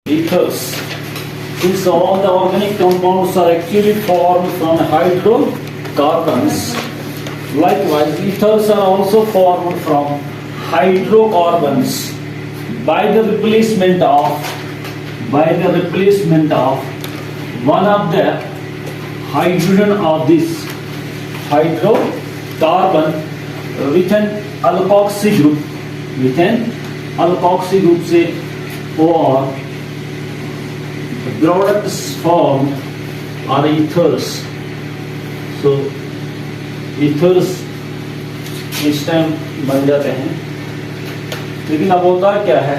ethers. Since all the organic compounds are actually formed from hydrocarbons, likewise ethers are also formed from hydrocarbons by the replacement of one of the hydrogen of this hydrocarbon with an alkoxy group से और products formed are ethers. So ethers इस time बन जाते हैं, लेकिन अब होता क्या है,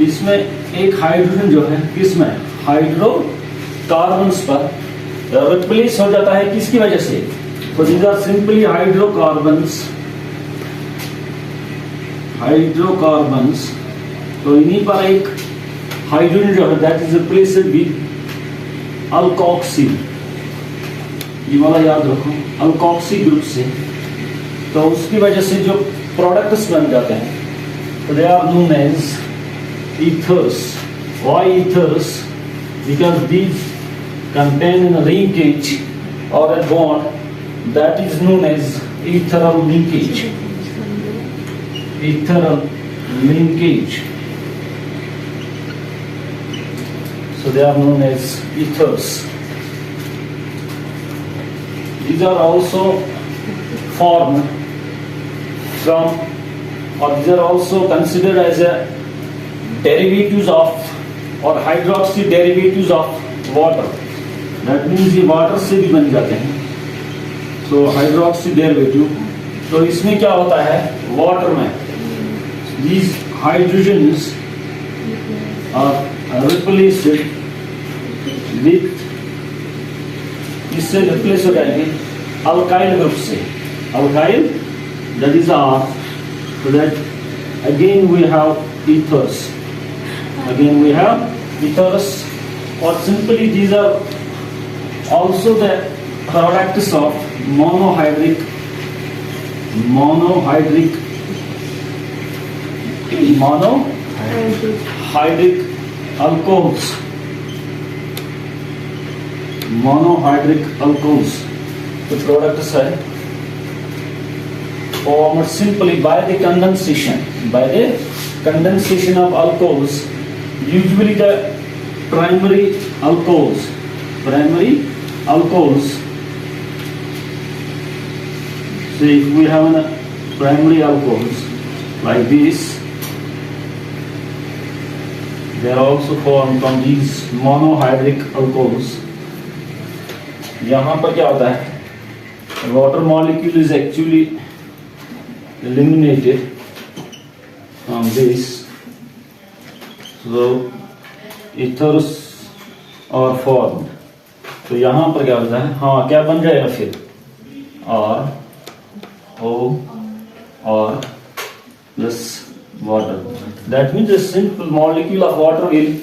इसमें एक हाइड्रोजन जो है किसमें हाइड्रोकार्बन्स पर रिप्लेस हो जाता है, किसकी वजह से? तो दीज आर सिंपली हाइड्रोकार्बन्स। तो इन्हीं पर एक हाइड्रोजन जो है that is replaced with alkoxy, ये वाला याद रखो, अल्कोक्सी ग्रुप से। तो उसकी वजह से जो प्रोडक्ट्स बन जाते हैं, तो they are known as ethers. Why ethers? Because these contain a linkage or a bond that is known as etheral linkage. So they are known as ethers. These are also formed from, or these are also considered as a derivatives of or hydroxy derivatives of water. That means ये water से भी बन जाते हैं। So hydroxy derivative, तो इसमें क्या होता है, वाटर में these hydrogens are replaced with, इससे रिप्लेस हो जाएंगे अल्काइल ग्रुप से, alkyl that is R. So that again we have ethers. Or simply these are also the products of monohydric alcohols. The products are formed simply by the condensation of alcohols. Usually the primary alcohols. So if we have a primary alcohols like this, they are also formed from these monohydric alcohols. यहाँ पर क्या होता है, water molecule is actually eliminated from this. So ethers are formed. तो यहाँ पर क्या होता है, हाँ क्या बन जाएगा फिर, R O R plus water. That means a simple molecule of water will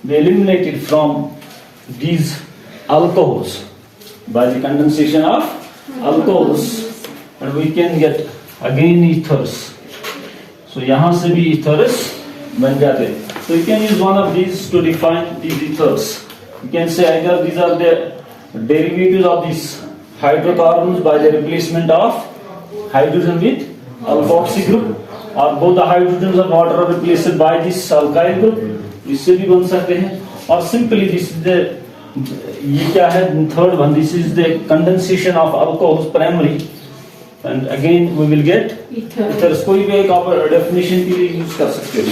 be eliminated from these alcohols by the condensation of alcohols, and we can get again ethers. So यहाँ से भी ethers बन जाते हैं. So you can use one of these to define these ethers. You can say either these are the derivatives of these hydrocarbons by the replacement of hydrogen with alkoxy group, or both the hydrogens and water are replaced by this alkyl group. इससे भी बन सकते हैं. और simply this is the, ये क्या है, third one, this is the condensation of alcohols primary, and again we will get ethers. कोई भी एक आप definition के लिए use कर सकते हो.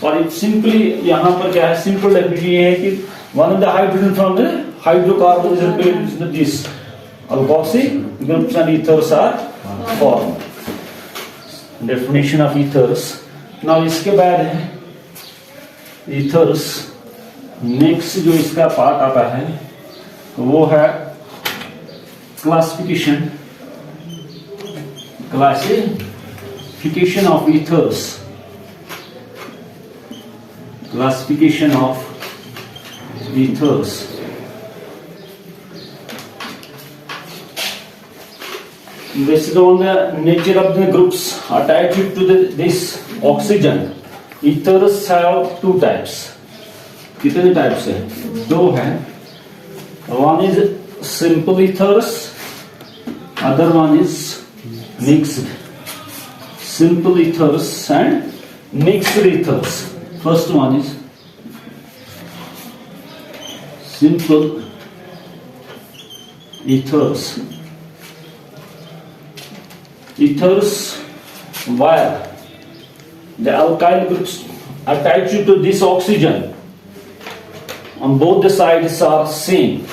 और simply यहाँ पर क्या है, simple definition ये है कि one of the hydrogen from the hydrocarbon is replaced with this alkoxy groups and ethers are formed. Definition of ethers. Now इसके बाद है ethers. Next जो इसका पार्ट आता है वो है classification of ethers. Based on the nature of the groups attached to this oxygen, ethers have two types. कितने टाइप्स है? दो हैं. One is simple ethers, other one is mixed. Simple ethers and mixed ethers. First one is simple ethers. Ethers where the alkyl groups attached to this oxygen on both the sides are same.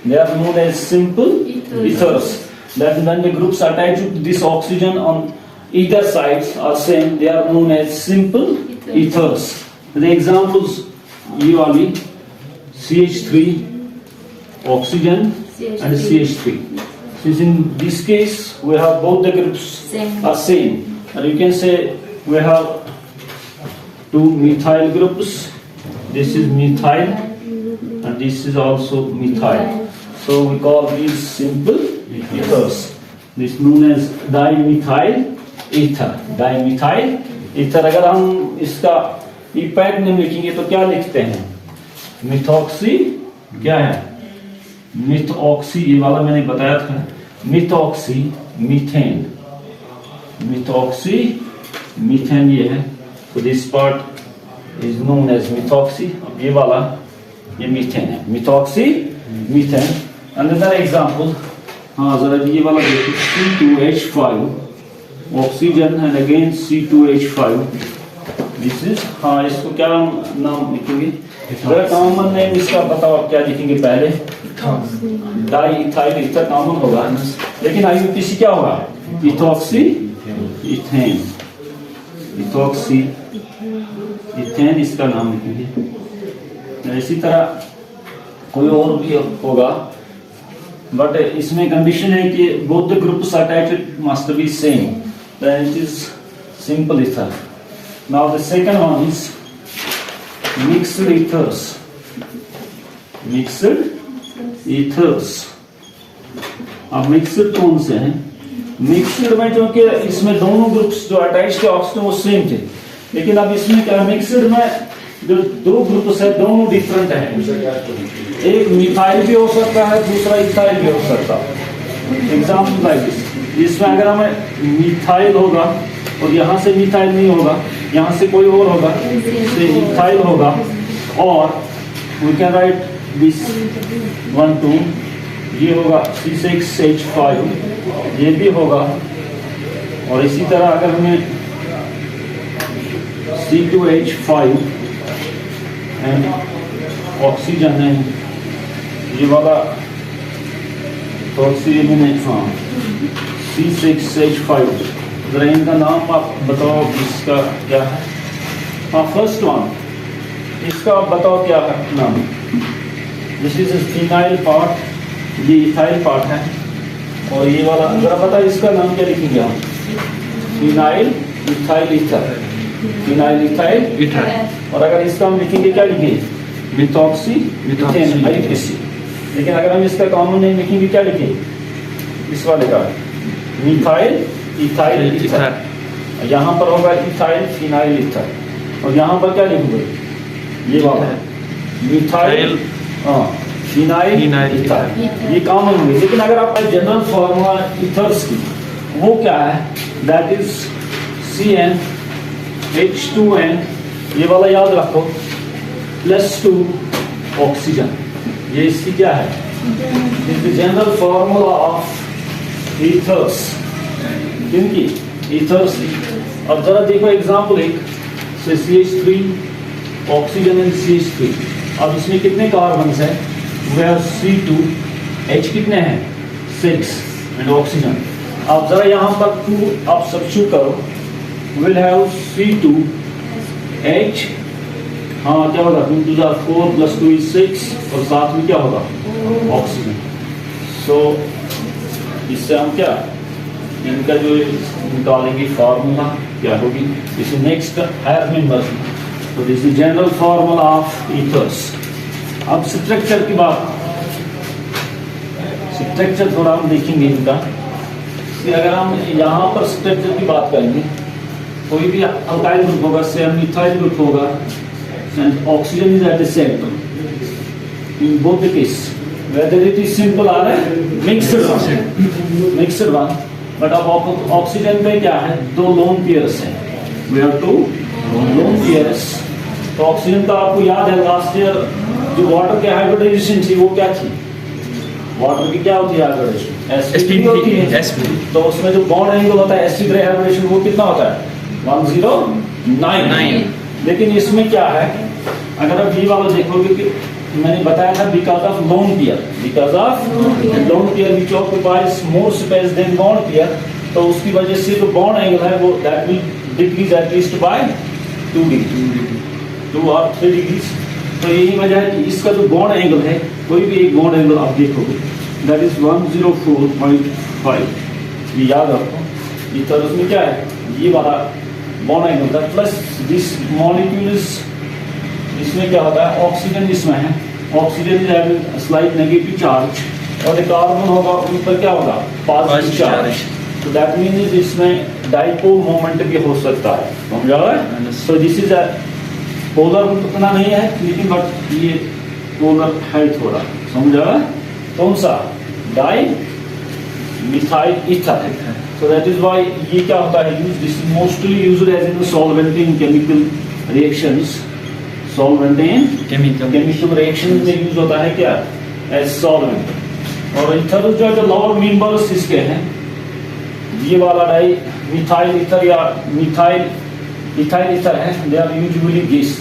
They are known as simple ethers. That when the groups attached to this oxygen on either sides are same, they are known as simple ethers. The examples usually CH3, oxygen and CH3. Since in this case we have both the groups are same, and you can say we have two methyl groups. This is methyl and this is also methyl. So we call these simple ethers. This is known as dimethyl ether. Dimethyl ether. अगर हम इसका इपैक में लिखेंगे तो क्या लिखते हैं? Methoxy क्या है? मिथऑक्सी, ये वाला मैंने बताया था. मिथऑक्सी मीथेन. मिथऑक्सी मीथेन ये है. तो this part is known as methoxy. अब ये वाला ये मीथेन है. Methoxy methane. अनदर एग्जांपल, हाँ जरा ये वाला देखिए. C2H5 oxygen and again C2H5. This is, हाँ इसको क्या नाम लिखेंगे? जरा कॉमन नेम इसका बताओ आप क्या लिखेंगे पहले? डाई इथाइल ईथर कॉमन होगा, लेकिन आईयूपीसी क्या होगा? Ethoxy ethane. इथॉक्सी इथेन इसका नाम लिखेंगे. इसी तरह कोई और भी होगा, बट इसमें कंडीशन है कि both the groups attached must be same, then it is simple ether. Now the second one is mixed ethers. Mixed ethers. अब मिक्स्ड कौन से हैं? मिक्स्ड में जो कि इसमें दोनों ग्रुप्स जो अटैच्ड थे ऑक्सीजन वो सेम थे, लेकिन अब इसमें क्या मिक्स्ड में जो दो ग्रुप्स है दोनों डिफरेंट हैं. एक मिथाइल भी हो सकता है, दूसरा इथाइल भी हो सकता है. Example like this. इसमें अगर हमें मिथाइल होगा और यहाँ से मिथाइल नहीं होगा, यहाँ से कोई और होगा, से इथाइल होगा, और वी कैन राइट दिस 1 2. ये होगा C6H5, ये भी होगा. और इसी तरह अगर हमें C2H5 एंड ऑक्सीजन है, ये वाला ऑक्सीजन है, हाँ C6H5. जरा इनका नाम आप बताओ इसका क्या है? हाँ फर्स्ट वन, इसका आप बताओ क्या है नाम? दिस इज फिनाइल पार्ट, ये इथाइल पार्ट है, और ये वाला जरा पता है इसका नाम क्या लिखेंगे हम? Phenyl ethyl ether. Phenyl ethyl ether. और अगर इसका हम लिखेंगे क्या लिखेंगे? Methoxy ethane IPC. लेकिन अगर हम इसका कॉमन नेम लिखेंगे क्या लिखेंगे? इस वाले का मिथाइल इथाइल ईथर. यहाँ पर होगा इथाइल फिनाइल ईथर, और यहाँ पर क्या लिखोगे? ये वाला मिथाइल फिनाइल ईथर. ये कॉमन होंगे. लेकिन अगर आपका जनरल फॉर्मूला ईथर्स की वो क्या है? That is CnH2n. ये वाला याद रखो, +2 ऑक्सीजन. ये इसकी क्या है? This is general formula of ethers. किनकी? ईथर्स की. अब जरा देखो एग्जांपल एक, CH3 ऑक्सीजन एंड CH3. अब इसमें कितने कार्बन्स हैं? वी हैव C2, H कितने हैं? 6 एंड ऑक्सीजन. अब जरा यहाँ पर 2 आप सब्स्टिट्यूट करो. विल हैव C2 H, हाँ क्या होगा? 2 2 4 + 2 = 6, और साथ में क्या होगा? ऑक्सीजन. सो इससे हम क्या इनका जो निकालेंगे फार्मूला क्या होगी? This is next higher member. तो this is general formula of ethers. अब स्ट्रक्चर की बात, स्ट्रक्चर थोड़ा हम देखेंगे इनका. अगर हम यहाँ पर स्ट्रक्चर की बात करेंगे कोई भी अल्काइल ग्रुप होगा, से मिथाइल ग्रुप होगा, and oxygen is at the centre in both the case, whether it is simple or a mixed one. But अब ऑक्सीजन पे क्या है, दो लोन पेयर्स हैं, we have two lone pairs. तो ऑक्सीजन का आपको याद है लास्ट ईयर जो वाटर के हाइब्रिडाइजेशन थी वो क्या थी, वाटर की क्या होती है हाइब्रिडाइजेशन, sp3 होती है. तो उसमें जो बॉन्ड एंगल होता है sp3 हाइब्रिडेशन वो कितना होता है 109. लेकिन इसमें क्या है, अगर आप ये वाला देखोगे कि मैंने बताया था because of lone pair which occupies more space than bond pair, तो उसकी वजह से जो बॉन्ड एंगल है वो that will decrease at least by 2 और 3 डिग्रीज. तो यही वजह है कि इसका जो बॉन्ड एंगल है, कोई भी एक बॉन्ड एंगल आप देखोगे दैट इज 104.5, ये याद रखो. इस तरह उसमें क्या है, ये वाला बॉन्ड एंगल था प्लस दिस मॉलिक्यूल इज, इसमें क्या होता है ऑक्सीजन इसमें है, oxygen is having slight negative charge और कार्बन होगा उन पर क्या होगा पॉजिटिव चार्ज. तो दैट मीन्स इसमें डाइपोल मोमेंट भी हो सकता है, समझा है. सो दिस इज पोलर उतना नहीं है लेकिन बट ये पोलर है थोड़ा, समझा है. कौन सा dimethyl ether. So that is why ये क्या होता है use, this is mostly used as in solvent in chemical reactions. Solvent in chemical reaction में यूज होता है क्या एज सॉल्वेंट. और इथर जो है लोअर मेंबर्स इसके हैं, ये वाला डाई मिथाइल ईथर या इथाइल ईथर है, they are usually gas,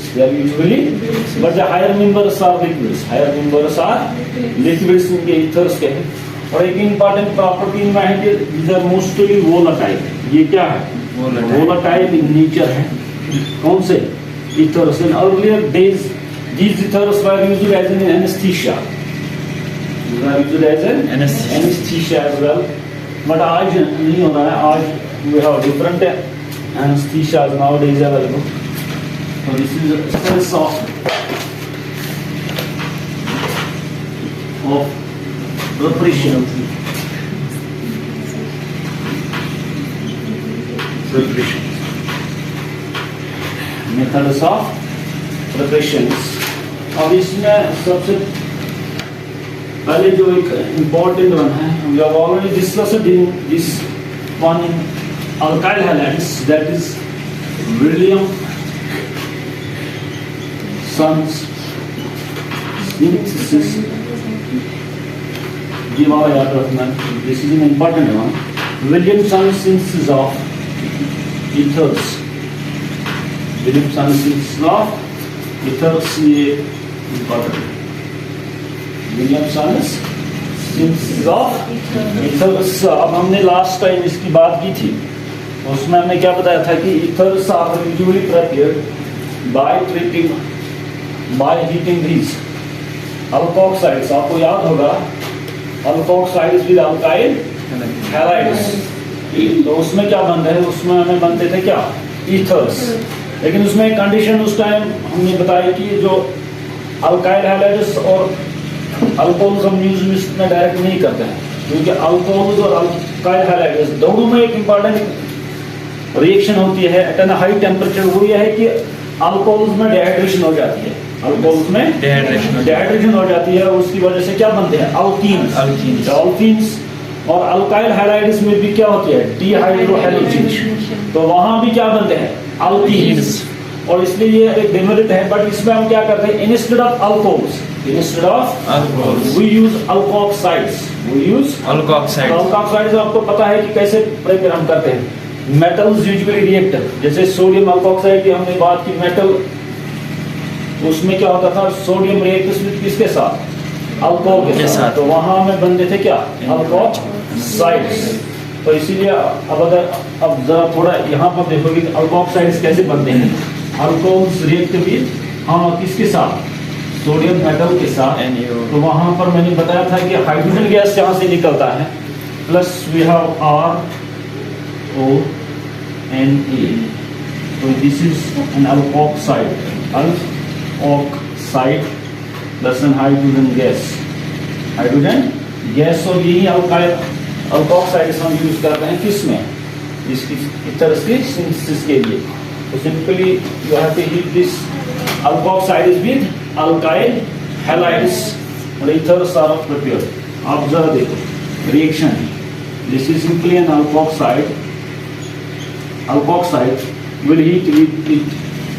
but the higher members are liquids इनके ईथर्स के हैं. और एक इंपॉर्टेंट प्रॉपर्टी इनमें है कि दीज आर मोस्टली वोलेटाइल. ये क्या है वोलेटाइल इन नेचर है. कौन से ethers? In earlier days these ethers were used as an anesthesia. They were used as an anesthesia as well. But आज नहीं हो रहा है, आज we have different anesthesias nowadays available. So this is a sense of preparation. Methods of preparations. और इसमें सबसे पहले जो एक इम्पोर्टेंट वन है, we have already discussed in this one in alkyl halides, that is Williamson synthesis. ये वाला याद रखना, this is an important one. Williamson synthesis of ethers, Williamson synthesis of ethers, ये important. Williamson synthesis of ethers. अब हमने last time इसकी बात की थी, उसमें हमने क्या बताया था कि ethers are usually prepared by heating these alkoxides. आपको याद होगा अल्कोक्साइड्स विद अल्काइल हैलाइड्स. तो उसमें क्या बनते हैं, उसमें हमें बनते थे क्या ईथर्स. लेकिन उसमें एक कंडीशन उस टाइम हमने बताया कि जो अल्काइल हैलाइड्स और अल्कोहल्स हम यूज में डायरेक्ट नहीं करते हैं, क्योंकि अल्कोहल्स और अल्काइल हैलाइड्स दोनों में एक इंपॉर्टेंट रिएक्शन होती है एट एन हाई टेम्परेचर. वो ये है कि अल्कोहल्स में डिहाइड्रेशन हो जाती है, अल्कोहल्स में डिहाइड्रेशन हो जाती है. उसकी वजह से क्या बनते हैं अल्कीन्स. और अल्काइल हैलाइड्स में भी क्या होती है डीहाइड्रोहैलोजीन्स. तो वहां भी क्या बनते हैं अल्कीन्स. और इसलिए ये एक डिमेरिट है. बट इसमें हम क्या करते हैं, instead of alcohols we use alkoxides. Alkoxides आपको पता है कि कैसे प्रिपेयर हम करते हैं. मेटल्स यूजुअली रिएक्ट, जैसे सोडियम अल्कोक्साइड की हमने बात की, मेटल उसमें क्या होता था सोडियम रिएक्ट किसके साथ अल्कोहल के साथ. तो वहां में बनते थे क्या अल्कोक्साइड्स. तो इसीलिए अब जरा थोड़ा यहाँ पर देखोगे अल्कोक्साइड्स कैसे बनते हैं. अल्कोहल्स रिएक्ट विद किसके साथ सोडियम मेटल के साथ. तो वहां पर मैंने बताया था कि हाइड्रोजन गैस यहाँ से निकलता है, प्लस वी हैव RONA. तो this is an alkoxide plus an hydrogen gas. और यही अल्कोक्साइड्स हम यूज करते हैं किस में इसकी ईथर्स की सिंथेसिस के लिए। तो simply you have to heat this alkoxides with alkyl halides और ईथर्स आर प्रिपेयर्ड। आप जरा देखो reaction, this is simply an alkoxide will heat with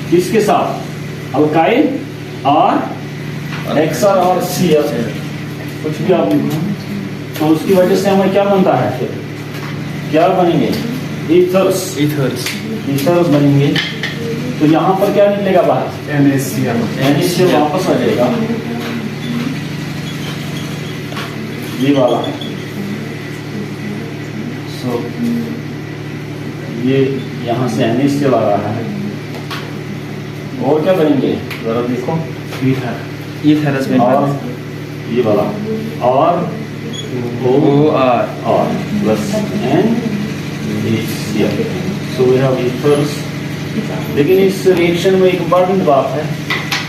किसके साथ, अल्काइल और एक्सर और Cl, कुछ भी आप लिखो। तो उसकी वजह से हमें क्या बनता है, क्या बनेंगे, ईथर्स बनेंगे। तो यहाँ पर क्या निकलेगा बाहर, NaCl वापस आ जाएगा, ये वाला है। सो ये यहाँ से NaCl आ रहा है। और क्या बनेंगे जरा देखो, और ये वाला और OR plus NaCl। So we have ethers. लेकिन इस रिएक्शन में एक इम्पॉर्टेंट बात है,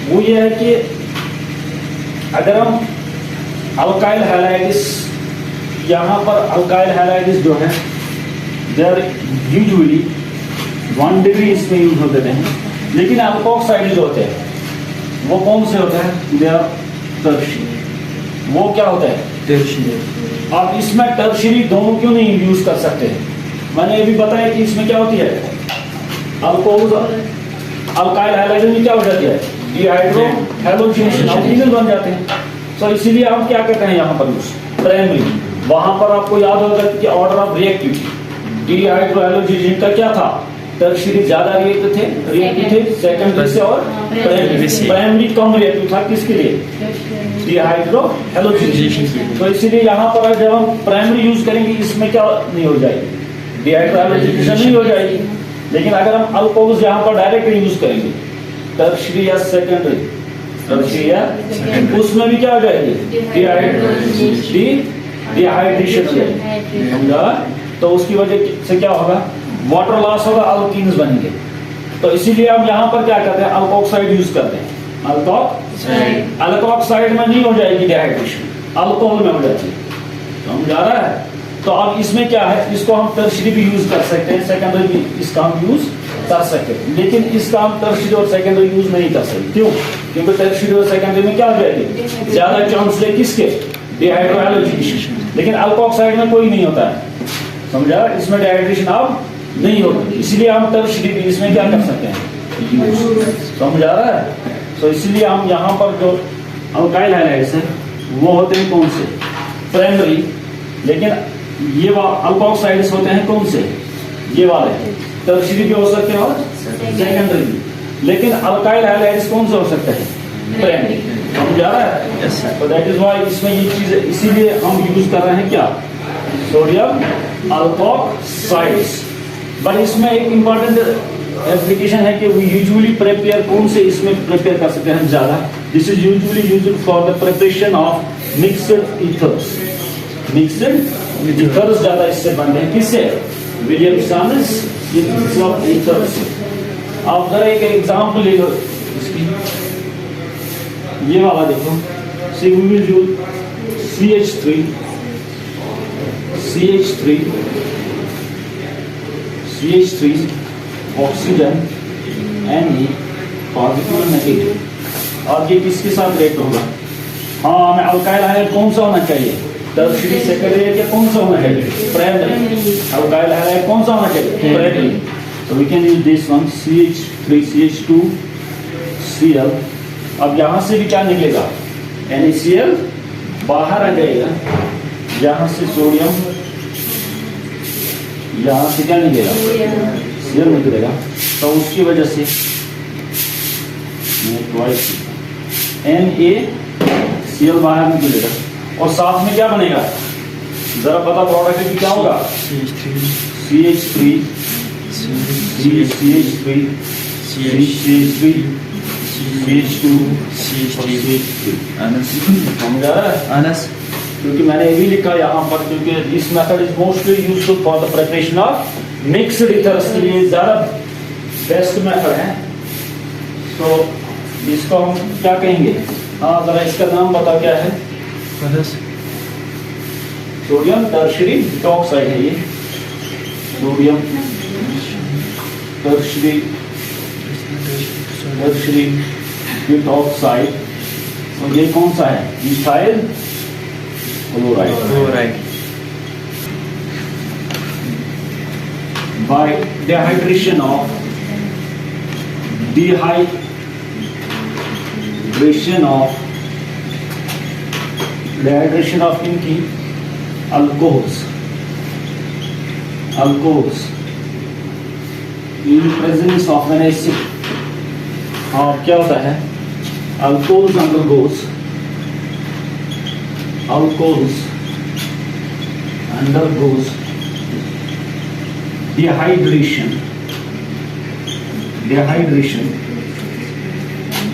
वो ये है कि अगर हम अल्काइल हैलाइड्स, यहाँ पर अल्काइल हैलाइड्स जो है दे आर यूजुअली 1 डिग्री इसमें यूज होते हैं। लेकिन अल्कोक्साइड जो होते हैं वो कौन से होते हैं, दे आर टर्शियरी। वो क्या होता है, टर्शियरी। आप इसमें टर्शियरी दोनों क्यों नहीं यूज कर सकते हैं, मैंने ये भी बताया कि इसमें क्या होती है, अल्काइल हाइलाइड में क्या हो जाती है, डिहाइड्रो हैलोजिनेशन, ऑक्सीजन बन जाते हैं। तो इसीलिए हम क्या करते हैं यहाँ पर यूज प्राइमरी। वहां पर आपको याद होगा कि order of reactivity dehydro halogenation का क्या था, टर्शियरी ज्यादा रिएक्टिव थे, सेकेंडरी से और प्राइमरी कम रिएक्टिव था, किसके लिए, डिहाइड्रो हैलोजिनेशन। तो इसीलिए यहाँ पर जब हम प्राइमरी यूज करेंगे इसमें क्या नहीं हो जाएगी, डिहाइड्रो हैलोजिनेशन नहीं हो जाएगी। लेकिन अगर हम अल्कोहल्स यहाँ पर डायरेक्ट यूज करेंगे, टर्शियरी या सेकेंडरी, उसमें भी क्या हो जाएगी, डिहाइड्रेशन हो जाएगी, समझा। तो उसकी वजह से क्या होगा, वाटर लॉस होगा, अल्कीन्स बनेंगे। तो इसीलिए हम यहाँ पर क्या करते हैं, अल्कोक्साइड यूज करते हैं। अल्कोक्साइड में नहीं हो जाएगी डिहाइड्रेशन, अल्कोहल में हो जाती है, समझा रहा है। तो अब इसमें क्या है, इसको हम टर्शियरी भी यूज कर सकते हैं, सेकेंडरी भी इसका हम यूज कर सकते हैं। लेकिन इसका हम टर्शियरी और सेकेंडरी यूज नहीं कर सकते, क्यों, क्योंकि टर्शियरी और सेकेंडरी में क्या हो जाएगी, ज्यादा चांस है किसके, डिहाइड्रो हैलोजिनेशन। लेकिन अल्कोक्साइड में कोई नहीं होता है, समझा, इसमें डिहाइड्रेशन अब नहीं होती, इसलिए हम टर्शियरी भी इसमें क्या कर सकते हैं, समझा रहा है। तो इसलिए हम यहाँ पर जो अल्काइल हैलाइड्स है वो होते हैं कौन से, प्राइमरी। लेकिन ये अल्कोक्साइड्स होते हैं कौन से, ये वाले, टर्शियरी भी हो सकते हैं और सेकेंडरी भी। लेकिन अल्काइल हैलाइड्स कौन से हो सकते हैं, प्राइमरी, समझा रहा है। तो दैट इज व्हाई इसमें ये चीज, इसीलिए हम यूज कर रहे हैं क्या, सोडियम अल्कोक्साइड्स। बट इसमें एक इंपॉर्टेंट एप्लीकेशन है कि वी यूजुअली प्रिपेयर कौन से इसमें प्रिपेयर कर सकते हैं ज्यादा, this is usually used for the preparation of mixed ethers. Mixed ethers ज्यादा इससे बनते हैं, किससे, विलियमसन्स ईथर्स। आप जरा एक एग्जांपल ले लो इसकी, ये वाला देखो, see we will use CH3 oxygen Ne positive और नेगेटिव। और ये किसके साथ रिएक्ट होगा, हाँ हमें अल्काइल हाइलाइड कौन सा होना चाहिए, टर्शियरी, सेकेंडरी या कौन सा होना चाहिए, प्राइमरी। अल्काइल हाइलाइड कौन सा होना चाहिए, प्राइमरी। तो we can use this one, CH3 CH2 Cl। अब यहाँ से भी क्या निकलेगा, NaCl बाहर आ जाएगा, यहाँ से सोडियम, यहाँ से क्या निकलेगा, Cl निकलेगा। तो उसकी वजह से NaCl बाहर निकलेगा और साथ में क्या बनेगा, जरा पता प्रोडक्ट की क्या होगा, CH3 CH2 समझा रहा है। क्योंकि मैंने ये भी लिखा यहाँ पर, क्योंकि this method is mostly used for the preparation of mixed ethers के लिए ज्यादा बेस्ट मेथड है। तो इसको हम क्या कहेंगे, हाँ जरा इसका नाम बता, क्या है, सोडियम टर्शियरी ऑक्साइड है ये। सोडियम tertiary गिल्ट ऑक्साइड, और ये कौन सा है? Ethyl chloride. By dehydration of इनकी alcohols in presence of an acid, और क्या होता है? alcohols undergoes dehydration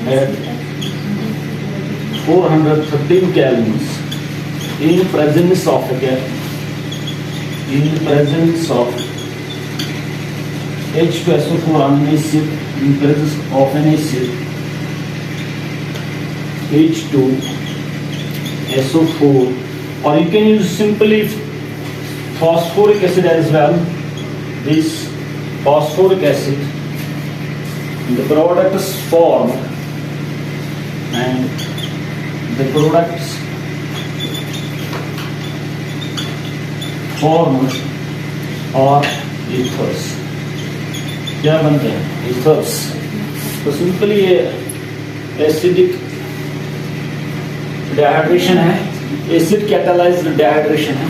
at 413 kelvins in presence of H2SO4 acid, in presence of an acid H2SO4, or you can use simply phosphoric acid as well. This phosphoric acid, the products formed, and the products formed are ethers. क्या बनते हैं? ethers. तो simply ये acidic dehydration है, acid catalysed dehydration है।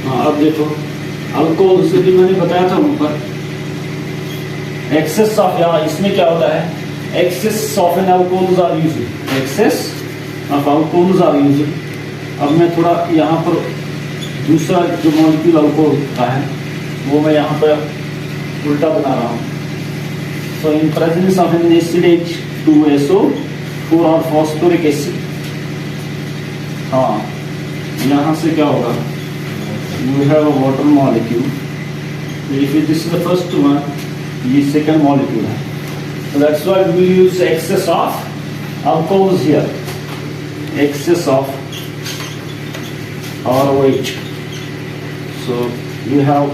हाँ, अब देखो अल्कोहल से भी मैंने बताया था ऊपर, एक्सेस ऑफ, या इसमें क्या होता है? Excess of an alcohols are used, अब मैं थोड़ा यहाँ पर दूसरा जो मॉलिक्यूल अल्कोहल का है वो मैं यहाँ पर उल्टा बना रहा हूँ। So in presence of an acid H2SO4 और फॉस्फोरिक एसिड, हाँ यहाँ से क्या होगा? You have a water molecule. If this is the first one, ये second molecule है. So that's why we use excess of alcohols here. Excess of ROH. So you have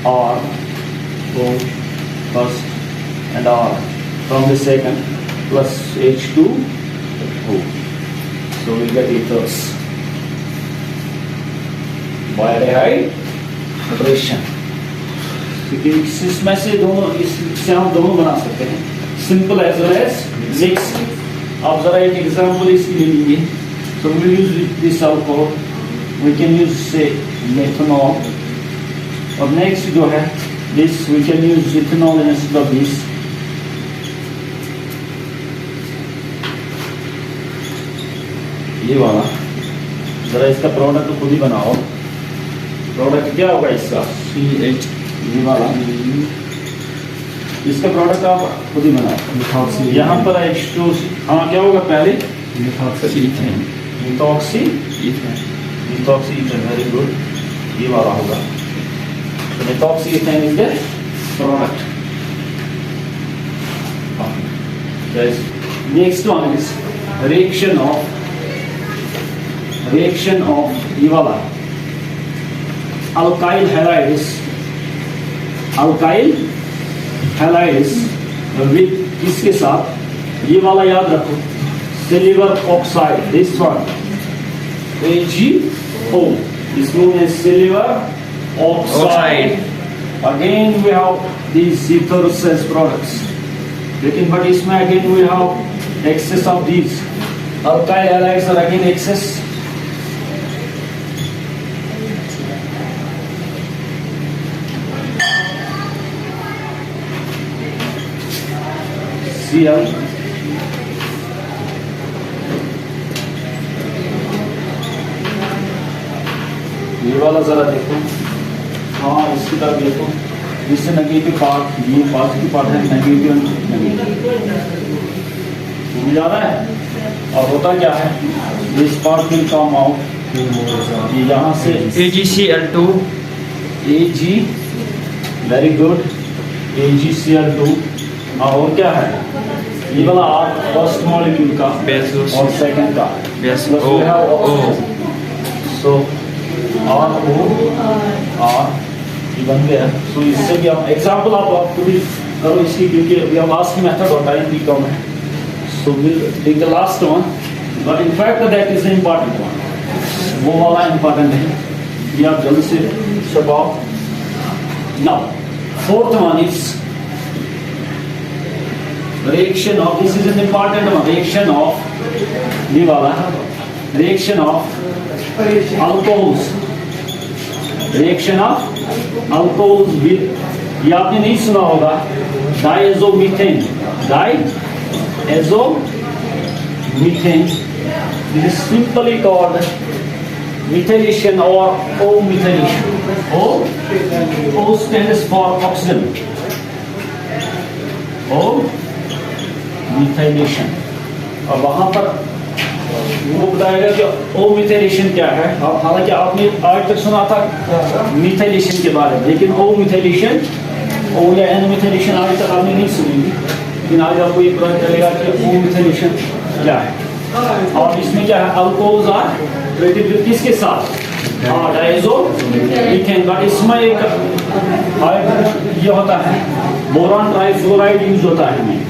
R, O first, and R from the second plus H2O. So we get ethers. Dehydration, क्योंकि इसमें से दोनों, इससे हम दोनों बना सकते हैं, simple as well as mix. आप जरा एक एग्जांपल इसकी ले लीजिए। So we use this alcohol, we can use say methanol, और नेक्स्ट जो है this we can use ethanol instead of this. ये वाला जरा इसका प्रोडक्ट खुद ही बनाओ। प्रोडक्ट क्या होगा इसका? CH, ये वाला, इसका प्रोडक्ट आप खुद ही बनाओ। यहाँ पर H2, हाँ क्या होगा पहले? मिथॉक्सी ईथर, वेरी गुड, ये वाला होगा। तो methoxy ether is the product. Next one is reaction of ये वाला alkyl halides with किसके साथ? ये वाला याद रखो, silver oxide, this one AgO, this one is silver oxide. Again we have these ethers as products, लेकिन but इसमें again we have excess of these alkyl halides are again excess. Cl, ये वाला जरा देखो, हाँ इसकी तरफ देखो, इससे नेगेटिव पार्ट, ये पॉजिटिव पार्ट है, नेगेटिव भूल जा रहा है। और होता क्या है? This part will come out, ये यहाँ से AgCl2, Ag, very good, AgCl2, और क्या है? ये वाला R फर्स्ट मॉलिक्यूल का और सेकंड का, सो RO, R ये बन गया। तो इससे भी हम एग्जाम्पल आप भी करो इसकी, क्योंकि ये लास्ट मेथड होता है बीकॉम में। So will take the last one, but in fact that is important one, वो वाला इम्पॉर्टेंट है, ये आप जल्दी से छपाओ। Now fourth one is reaction of, this is an important one, reaction of ये वाला, reaction of alcohols, reaction of alcohols with, ये आपने नहीं सुना होगा, diazomethane, diazomethane, this is simply called methylation or O-methylation. O stands for oxygen, O methylation. और वहाँ पर वो बताएगा कि ओ मिथाइलेशन क्या है। अब हालांकि आपने आज तक सुना था मिथाइलेशन के बारे में, लेकिन ओ मिथाइलेशन, ओ या एन मिथाइलेशन आज तक आपने नहीं सुनी, लेकिन आज आपको ये पता चलेगा कि ओ मिथाइलेशन क्या है। और इसमें क्या है, अल्कोहल्स आर रिलेटेड विद किसके साथ, डायज़ोमीथेन। बट इसमें एक ये होता है, बोरान ट्राइफ्लोराइड यूज होता है हमें,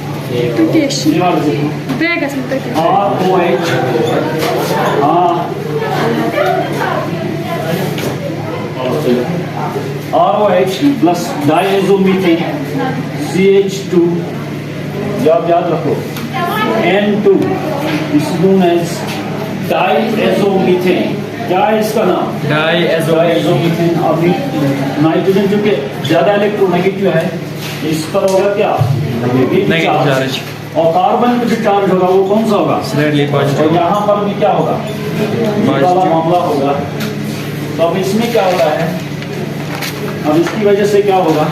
ROH प्लस डायज़ोमीथेन CH2, याद रखो, N2 इस नोन एज डायज़ोमीथेन। क्या है इसका नाम, डायज़ोमीथेन। अभी नाइट्रोजन चूंकि ज्यादा इलेक्ट्रोनेगेटिव है, इस पर होगा क्या, नेगेटिव चार्ज, और कार्बन पर जो चार्ज होगा वो कौन सा होगा, और यहाँ पर भी क्या होगा, वाला मामला होगा। तो अब इसमें क्या होता है, अब इसकी वजह से क्या होगा,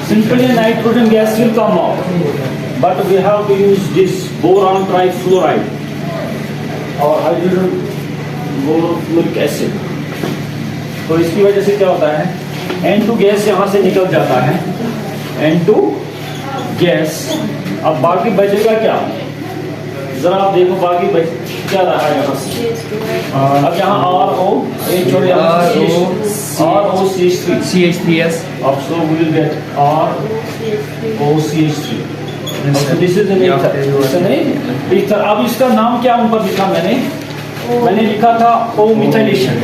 simply nitrogen gas will come out, but we have to use this boron trifluoride और हाइड्रोजन बोरोफ्लोरिक एसिड। तो इसकी वजह से क्या होता है, N2 गैस यहाँ से निकल जाता है, N2 गैस। अब बाकी बचेगा क्या, जरा आप देखो बाकी बच क्या रहा है यहाँ से। अब यहाँ ROCH3, अब so we will get ROCH3। This is N ether. अब इसका नाम क्या ऊपर लिखा मैंने लिखा था ओ मिथाइलेशन।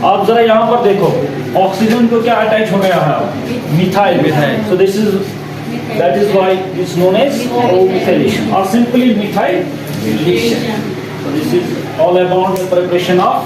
आप जरा यहाँ पर देखो, ऑक्सीजन को क्या अटैच हो गया है, methyl. So this is, that is why it's known as O methylation और simply methylation. So this is all about the preparation of